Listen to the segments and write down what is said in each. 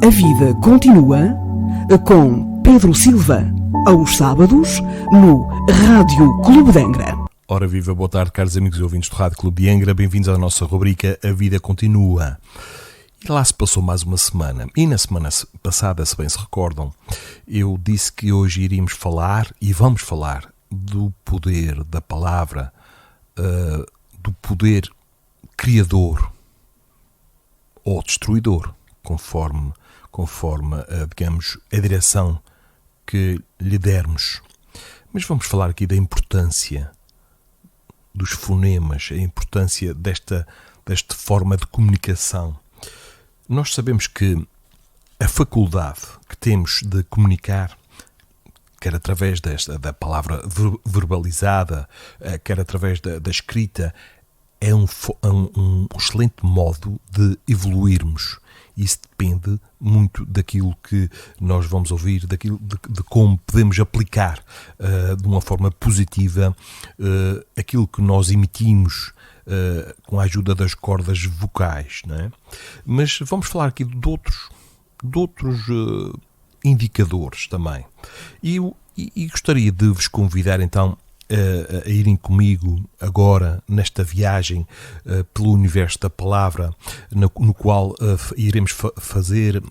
A vida continua com Pedro Silva, aos sábados, no Rádio Clube de Angra. Ora viva, boa tarde, caros amigos e ouvintes do Rádio Clube de Angra, bem-vindos à nossa rubrica A Vida Continua. E lá se passou mais uma semana, e na semana passada, se bem se recordam, eu disse que hoje iríamos falar, e vamos falar, do poder da palavra, do poder criador ou destruidor, conforme digamos, a direção que lhe dermos. Mas vamos falar aqui da importância dos fonemas, a importância desta forma de comunicação. Nós sabemos que a faculdade que temos de comunicar, quer através da palavra verbalizada, quer através da escrita, é um excelente modo de evoluirmos. Isso depende muito daquilo que nós vamos ouvir, de como podemos aplicar de uma forma positiva aquilo que nós emitimos com a ajuda das cordas vocais, não é? Mas vamos falar aqui de outros indicadores também. E gostaria de vos convidar então a irem comigo agora nesta viagem pelo universo da palavra, no qual iremos fazer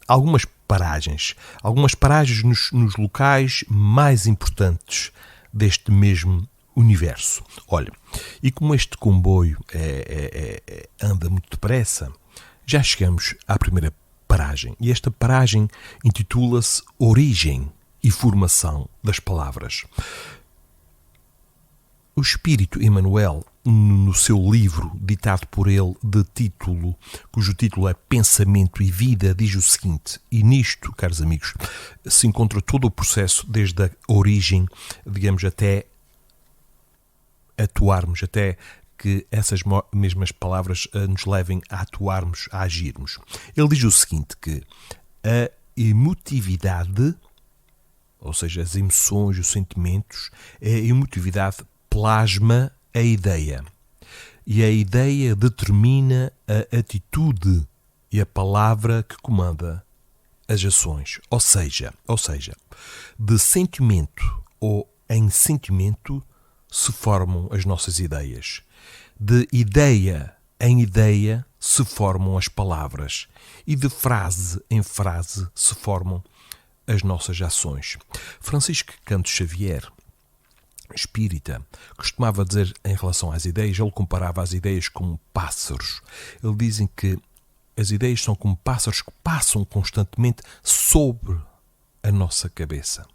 algumas paragens nos locais mais importantes deste mesmo universo. Olha, e como este comboio anda muito depressa, já chegamos à primeira paragem, e esta paragem intitula-se Origem e Formação das Palavras. O Espírito Emmanuel, no seu livro, ditado por ele, cujo título é Pensamento e Vida, diz o seguinte, e nisto, caros amigos, se encontra todo o processo, desde a origem, digamos, até atuarmos, até que essas mesmas palavras nos levem a atuarmos, a agirmos. Ele diz o seguinte, que a emotividade, ou seja, as emoções, os sentimentos, a emotividade plasma a ideia, e a ideia determina a atitude e a palavra que comanda as ações. Ou seja, de sentimento ou em sentimento se formam as nossas ideias. De ideia em ideia se formam as palavras, e de frase em frase se formam as nossas ações. Francisco Canto Xavier, espírita, costumava dizer em relação às ideias, ele comparava as ideias como pássaros. Ele dizem que as ideias são como pássaros que passam constantemente sobre a nossa cabeça.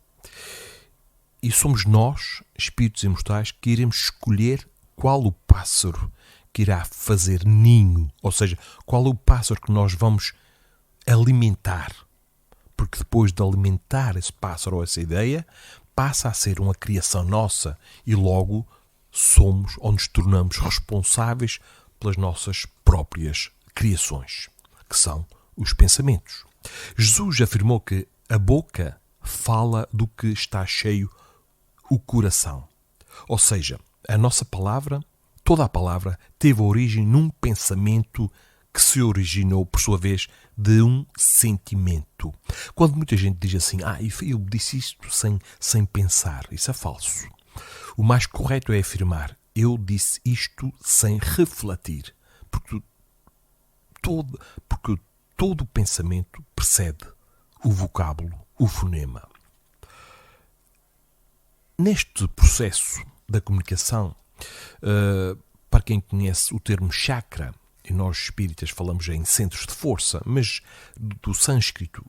E somos nós, espíritos imortais, que iremos escolher qual o pássaro que irá fazer ninho, ou seja, qual é o pássaro que nós vamos alimentar. Porque depois de alimentar esse pássaro ou essa ideia, passa a ser uma criação nossa e logo somos ou nos tornamos responsáveis pelas nossas próprias criações, que são os pensamentos. Jesus afirmou que a boca fala do que está cheio o coração. Ou seja, a nossa palavra, toda a palavra, teve origem num pensamento que se originou, por sua vez, de um sentimento. Quando muita gente diz assim, eu disse isto sem pensar, isso é falso. O mais correto é afirmar, eu disse isto sem refletir, porque todo o pensamento precede o vocábulo, o fonema. Neste processo da comunicação, para quem conhece o termo chakra, e nós espíritas falamos em centros de força, mas do sânscrito,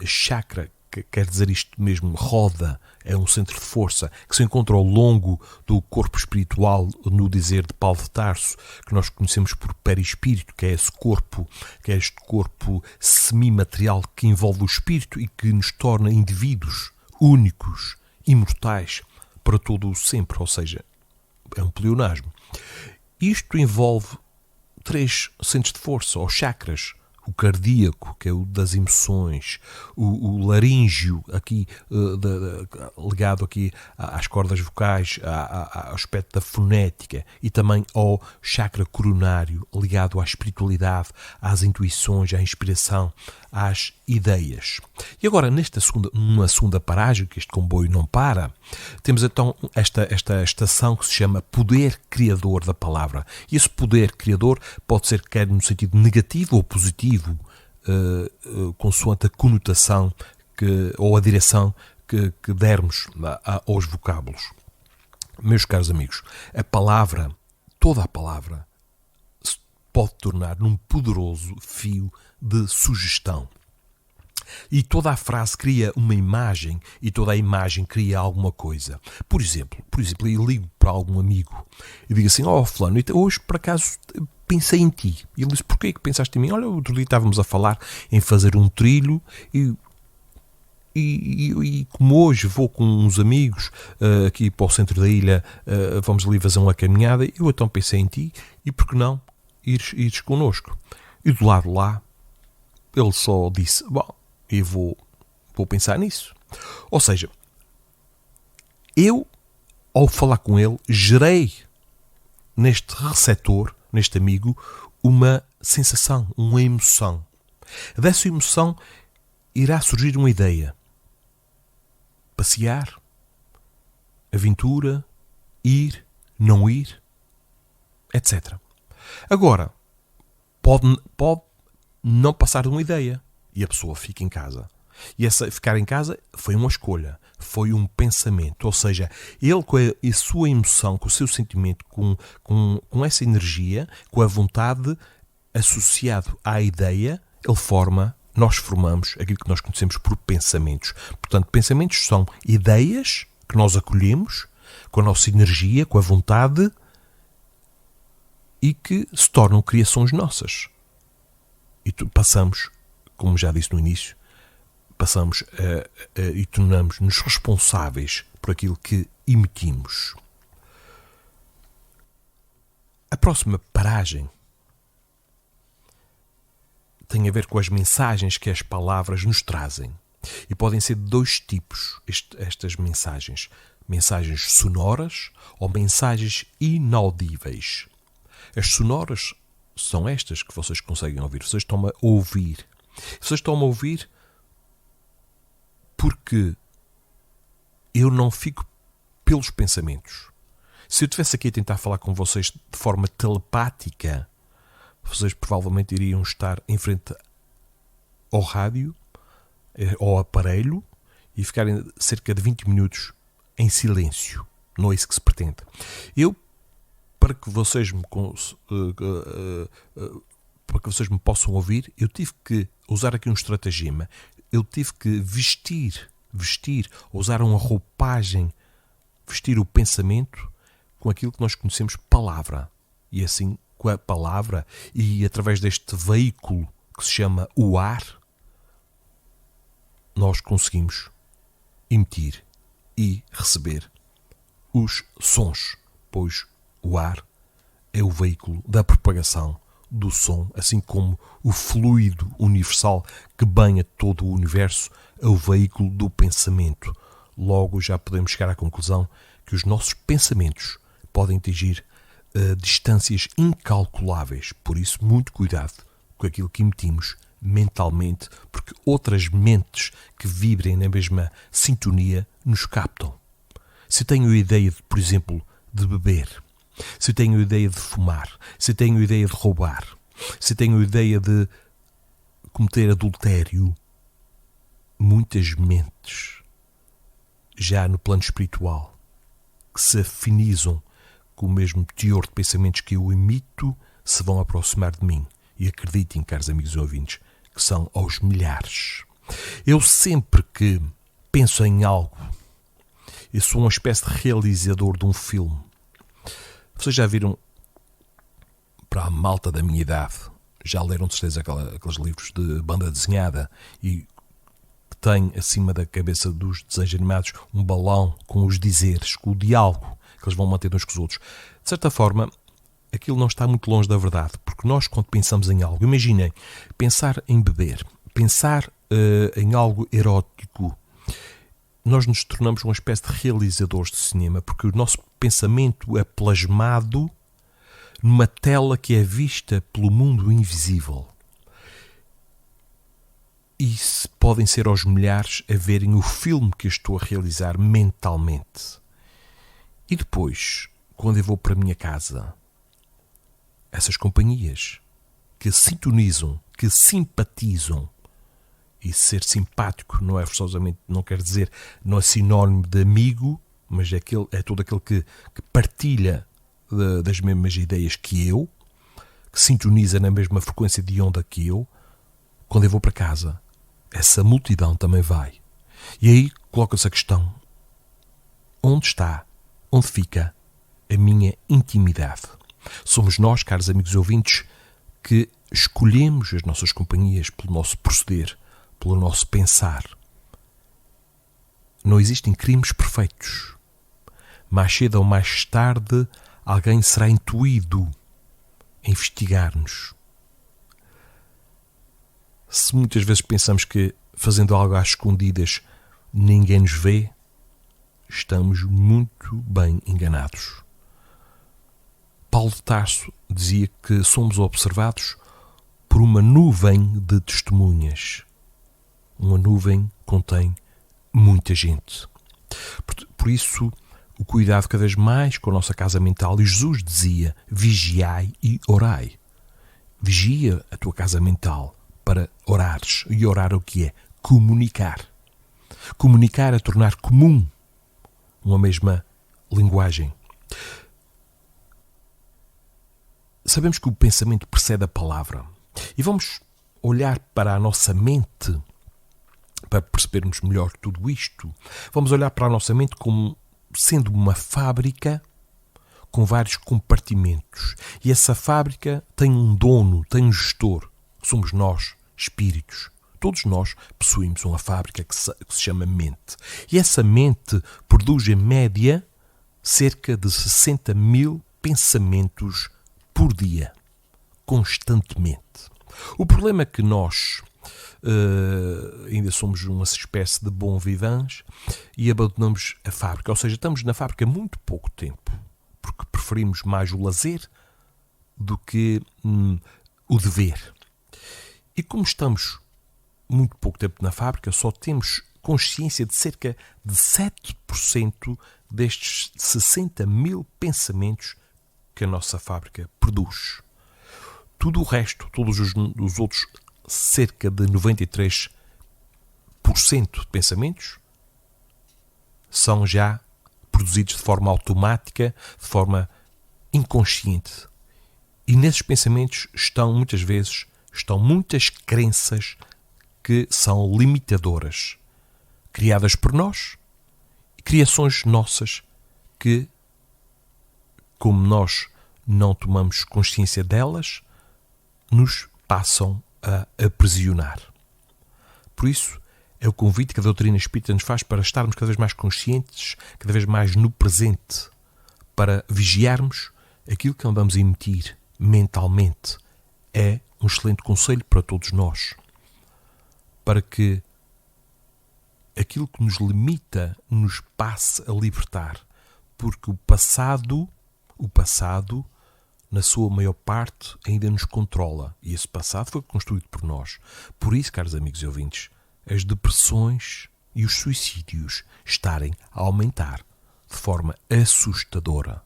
chakra, que quer dizer isto mesmo, roda, é um centro de força que se encontra ao longo do corpo espiritual, no dizer de Paulo de Tarso, que nós conhecemos por perispírito, que é este corpo semimaterial que envolve o espírito e que nos torna indivíduos únicos, imortais, para todo o sempre, ou seja, é um pleonasmo. Isto envolve 3 centros de força, ou chakras, o cardíaco, que é o das emoções, o laríngeo, aqui ligado aqui às cordas vocais, ao aspecto da fonética, e também ao chakra coronário, ligado à espiritualidade, às intuições, à inspiração, às ideias. E agora, numa segunda paragem, que este comboio não para, temos então esta estação que se chama poder criador da palavra. E esse poder criador pode ser quer no sentido negativo ou positivo, consoante a conotação ou a direção que dermos aos vocábulos. Meus caros amigos, a palavra, toda a palavra, se pode tornar num poderoso fio de sugestão. E toda a frase cria uma imagem e toda a imagem cria alguma coisa. Por exemplo, eu ligo para algum amigo e digo assim: fulano, hoje por acaso pensei em ti. E ele diz: porquê que pensaste em mim? Olha, outro dia estávamos a falar em fazer um trilho e como hoje vou com uns amigos aqui para o centro da ilha, vamos ali fazer uma caminhada, eu então pensei em ti e por que não ires connosco? E do lado lá ele só disse: bom, eu vou pensar nisso. Ou seja, eu, ao falar com ele, gerei neste receptor, neste amigo, uma sensação, uma emoção. Dessa emoção irá surgir uma ideia. Passear, aventura, ir, não ir, etc. Agora, pode não passar de uma ideia e a pessoa fica em casa. E essa ficar em casa foi uma escolha, foi um pensamento. Ou seja, ele com a sua emoção, com o seu sentimento, com essa energia, com a vontade associado à ideia, nós formamos aquilo que nós conhecemos por pensamentos. Portanto, pensamentos são ideias que nós acolhemos com a nossa energia, com a vontade e que se tornam criações nossas. E passamos, como já disse no início, e tornamos-nos responsáveis por aquilo que emitimos. A próxima paragem tem a ver com as mensagens que as palavras nos trazem. E podem ser de dois tipos estas mensagens. Mensagens sonoras ou mensagens inaudíveis. As sonoras são estas que vocês conseguem ouvir. Vocês estão a ouvir. Vocês estão a ouvir porque eu não fico pelos pensamentos. Se eu estivesse aqui a tentar falar com vocês de forma telepática, vocês provavelmente iriam estar em frente ao rádio, ao aparelho, e ficarem cerca de 20 minutos em silêncio. Não é isso que se pretende. Para que vocês me possam ouvir, eu tive que usar aqui um estratagema. Eu tive que vestir, usar uma roupagem, vestir o pensamento com aquilo que nós conhecemos palavra. E assim, com a palavra e através deste veículo que se chama o ar, nós conseguimos emitir e receber os sons, pois o ar é o veículo da propagação do som, assim como o fluido universal que banha todo o universo é o veículo do pensamento. Logo já podemos chegar à conclusão que os nossos pensamentos podem atingir distâncias incalculáveis. Por isso, muito cuidado com aquilo que emitimos mentalmente, porque outras mentes que vibrem na mesma sintonia nos captam. Se eu tenho a ideia, por exemplo, de beber, se eu tenho a ideia de fumar, se eu tenho a ideia de roubar, se eu tenho a ideia de cometer adultério, muitas mentes, já no plano espiritual, que se afinizam com o mesmo teor de pensamentos que eu emito, se vão aproximar de mim. E acreditem, caros amigos e ouvintes, que são aos milhares. Eu sempre que penso em algo, eu sou uma espécie de realizador de um filme. Vocês já viram, para a malta da minha idade, já leram de certeza aqueles livros de banda desenhada e que tem acima da cabeça dos desenhos animados um balão com os dizeres, com o diálogo que eles vão manter uns com os outros. De certa forma, aquilo não está muito longe da verdade, porque nós, quando pensamos em algo, imaginem, pensar em beber, pensar em algo erótico, nós nos tornamos uma espécie de realizadores de cinema, porque o nosso pensamento é plasmado numa tela que é vista pelo mundo invisível. E podem ser aos milhares a verem o filme que eu estou a realizar mentalmente. E depois, quando eu vou para a minha casa, essas companhias que sintonizam, que simpatizam, e ser simpático não é forçosamente, não quer dizer, não é sinónimo de amigo, mas é todo aquele que partilha das mesmas ideias que eu, que sintoniza na mesma frequência de onda que eu. Quando eu vou para casa, essa multidão também vai. E aí coloca-se a questão: onde está, onde fica a minha intimidade? Somos nós, caros amigos ouvintes, que escolhemos as nossas companhias pelo nosso proceder, pelo nosso pensar. Não existem crimes perfeitos. Mais cedo ou mais tarde, alguém será intuído a investigar-nos. Se muitas vezes pensamos que, fazendo algo às escondidas, ninguém nos vê, estamos muito bem enganados. Paulo de Tarso dizia que somos observados por uma nuvem de testemunhas. Uma nuvem contém muita gente. Por isso, o cuidado cada vez mais com a nossa casa mental. E Jesus dizia: vigiai e orai. Vigia a tua casa mental para orares. E orar o que é? Comunicar. Comunicar é tornar comum uma mesma linguagem. Sabemos que o pensamento precede a palavra. E vamos olhar para a nossa mente para percebermos melhor tudo isto. Vamos olhar para a nossa mente como sendo uma fábrica com vários compartimentos. E essa fábrica tem um dono, tem um gestor, que somos nós, espíritos. Todos nós possuímos uma fábrica que se chama mente. E essa mente produz, em média, cerca de 60 mil pensamentos por dia, constantemente. O problema é que nós ainda somos uma espécie de bom vivants e abandonamos a fábrica. Ou seja, estamos na fábrica há muito pouco tempo, porque preferimos mais o lazer do que o dever. E como estamos muito pouco tempo na fábrica, só temos consciência de cerca de 7% destes 60 mil pensamentos que a nossa fábrica produz. Tudo o resto, todos os outros cerca de 93% de pensamentos são já produzidos de forma automática, de forma inconsciente. E nesses pensamentos estão muitas crenças que são limitadoras, criadas por nós, e criações nossas que, como nós não tomamos consciência delas, nos passam a aprisionar. Por isso, é o convite que a doutrina espírita nos faz para estarmos cada vez mais conscientes, cada vez mais no presente, para vigiarmos aquilo que andamos a emitir mentalmente. É um excelente conselho para todos nós, para que aquilo que nos limita nos passe a libertar, porque o passado, na sua maior parte, ainda nos controla. E esse passado foi construído por nós. Por isso, caros amigos e ouvintes, as depressões e os suicídios estarem a aumentar de forma assustadora.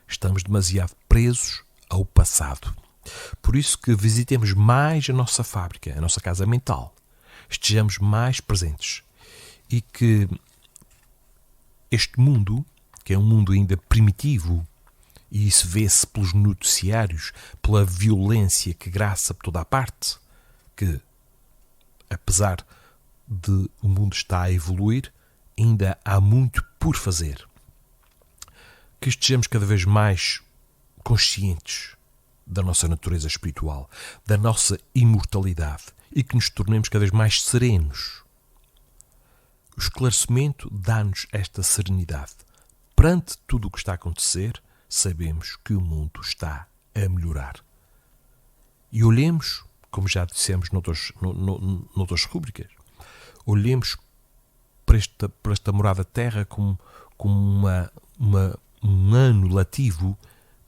Estamos demasiado presos ao passado. Por isso que visitemos mais a nossa fábrica, a nossa casa mental. Estejamos mais presentes. E que este mundo, que é um mundo ainda primitivo, e isso vê-se pelos noticiários, pela violência que graça por toda a parte, que, apesar de o mundo estar a evoluir, ainda há muito por fazer. Que estejamos cada vez mais conscientes da nossa natureza espiritual, da nossa imortalidade, e que nos tornemos cada vez mais serenos. O esclarecimento dá-nos esta serenidade. Perante tudo o que está a acontecer, sabemos que o mundo está a melhorar. E olhemos, como já dissemos noutras rúbricas, olhemos para esta morada terra como um ano letivo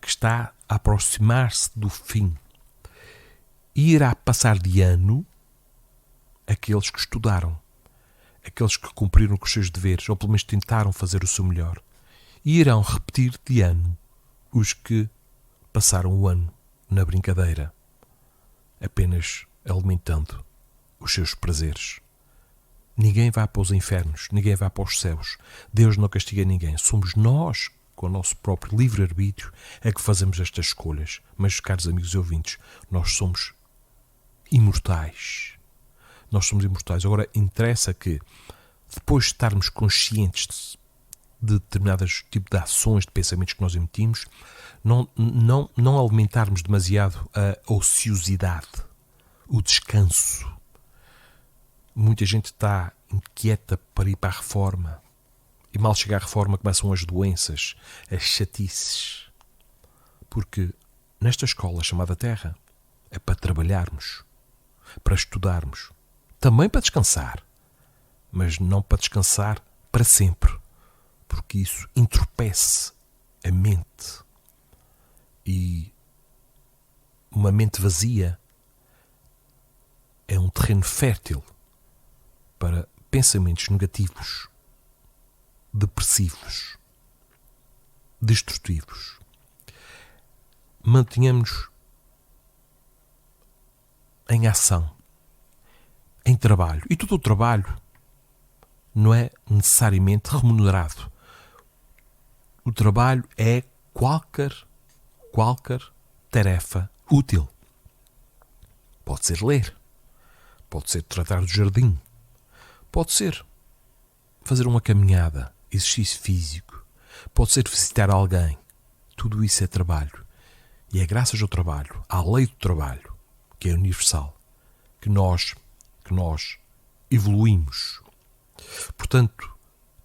que está a aproximar-se do fim. E irá passar de ano aqueles que estudaram, aqueles que cumpriram com os seus deveres, ou pelo menos tentaram fazer o seu melhor. E irão repetir de ano os que passaram o ano na brincadeira, apenas alimentando os seus prazeres. Ninguém vai para os infernos, ninguém vai para os céus. Deus não castiga ninguém. Somos nós, com o nosso próprio livre-arbítrio, é que fazemos estas escolhas. Mas, caros amigos e ouvintes, nós somos imortais. Nós somos imortais. Agora, interessa que, depois de estarmos conscientes de determinados tipos de ações, de pensamentos que nós emitimos, não alimentarmos demasiado a ociosidade, o descanso. Muita gente está inquieta para ir para a reforma. E mal chega à reforma começam as doenças, as chatices. Porque nesta escola chamada Terra é para trabalharmos, para estudarmos, também para descansar. Mas não para descansar para sempre. Porque isso entorpece a mente. E uma mente vazia é um terreno fértil para pensamentos negativos, depressivos, destrutivos. Mantenhamos em ação, em trabalho. E todo o trabalho não é necessariamente remunerado. O trabalho é qualquer tarefa útil. Pode ser ler, pode ser tratar do jardim, pode ser fazer uma caminhada, exercício físico, pode ser visitar alguém. Tudo isso é trabalho. E é graças ao trabalho, à lei do trabalho, que é universal, que nós evoluímos. Portanto,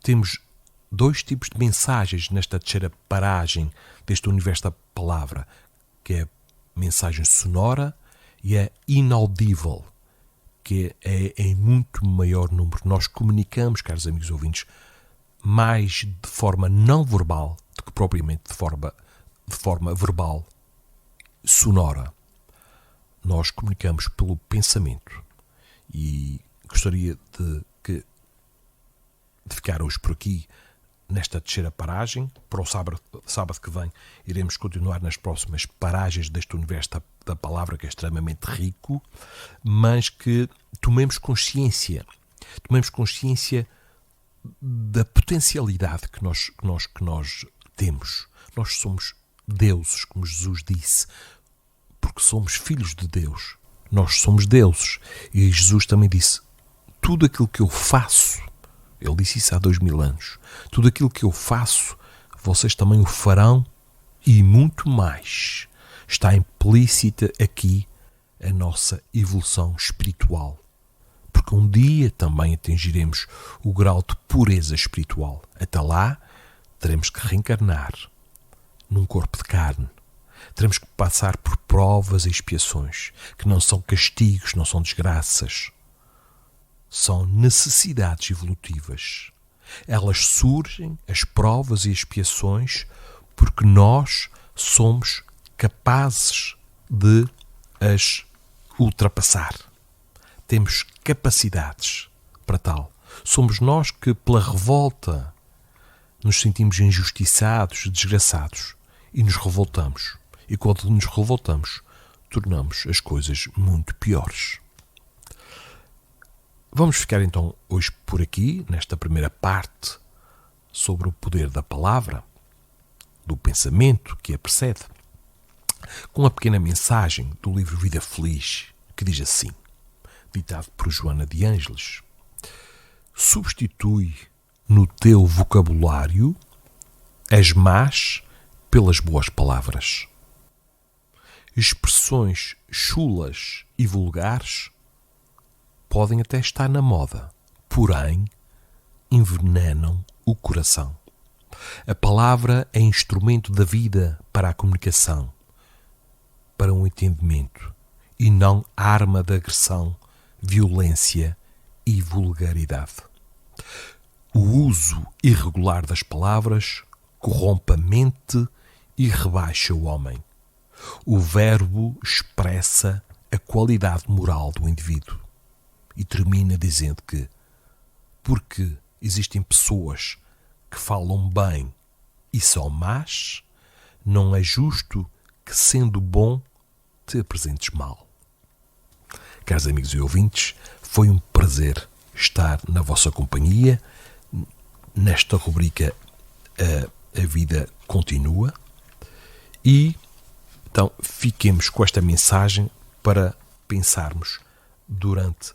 temos dois tipos de mensagens nesta terceira paragem deste universo da palavra, que é a mensagem sonora e a inaudível, que é em muito maior número. Nós comunicamos, caros amigos ouvintes, mais de forma não verbal do que propriamente de forma verbal, sonora. Nós comunicamos pelo pensamento. E gostaria de ficar hoje por aqui nesta terceira paragem. Para o sábado que vem iremos continuar nas próximas paragens deste universo da palavra, que é extremamente rico, mas que tomemos consciência da potencialidade que nós temos. Nós somos deuses, como Jesus disse, porque somos filhos de Deus. Nós somos deuses. E Jesus também disse: tudo aquilo que eu faço, ele disse isso há 2000 anos, tudo aquilo que eu faço, vocês também o farão e muito mais. Está implícita aqui a nossa evolução espiritual. Porque um dia também atingiremos o grau de pureza espiritual. Até lá, teremos que reencarnar num corpo de carne. Teremos que passar por provas e expiações, que não são castigos, não são desgraças. São necessidades evolutivas. Elas surgem, as provas e expiações, porque nós somos capazes de as ultrapassar. Temos capacidades para tal. Somos nós que, pela revolta, nos sentimos injustiçados, desgraçados, e nos revoltamos. E quando nos revoltamos, tornamos as coisas muito piores. Vamos ficar então hoje por aqui, nesta primeira parte, sobre o poder da palavra, do pensamento que a precede, com a pequena mensagem do livro Vida Feliz, que diz assim, ditado por Joana de Ângeles: substitui no teu vocabulário as más pelas boas palavras. Expressões chulas e vulgares podem até estar na moda, porém envenenam o coração. A palavra é instrumento da vida para a comunicação, para o entendimento, e não arma de agressão, violência e vulgaridade. O uso irregular das palavras corrompe a mente e rebaixa o homem. O verbo expressa a qualidade moral do indivíduo e termina dizendo que, porque existem pessoas que falam bem e são más, não é justo que, sendo bom, te apresentes mal. Caros amigos e ouvintes, foi um prazer estar na vossa companhia nesta rubrica A Vida Continua, e então fiquemos com esta mensagem para pensarmos durante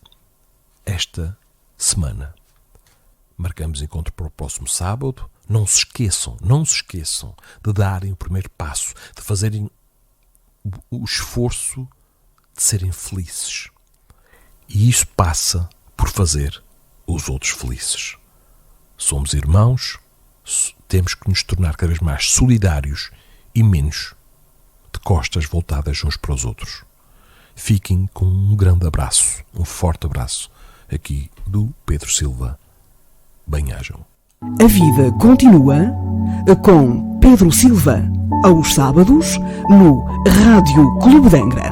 esta semana. Marcamos encontro para o próximo sábado. Não se esqueçam de darem o primeiro passo, de fazerem o esforço de serem felizes. E isso passa por fazer os outros felizes. Somos irmãos, temos que nos tornar cada vez mais solidários e menos de costas voltadas uns para os outros. Fiquem com um grande abraço, um forte abraço, aqui do Pedro Silva. Bem-ajam. A vida continua com Pedro Silva, aos sábados, no Rádio Clube de Angra.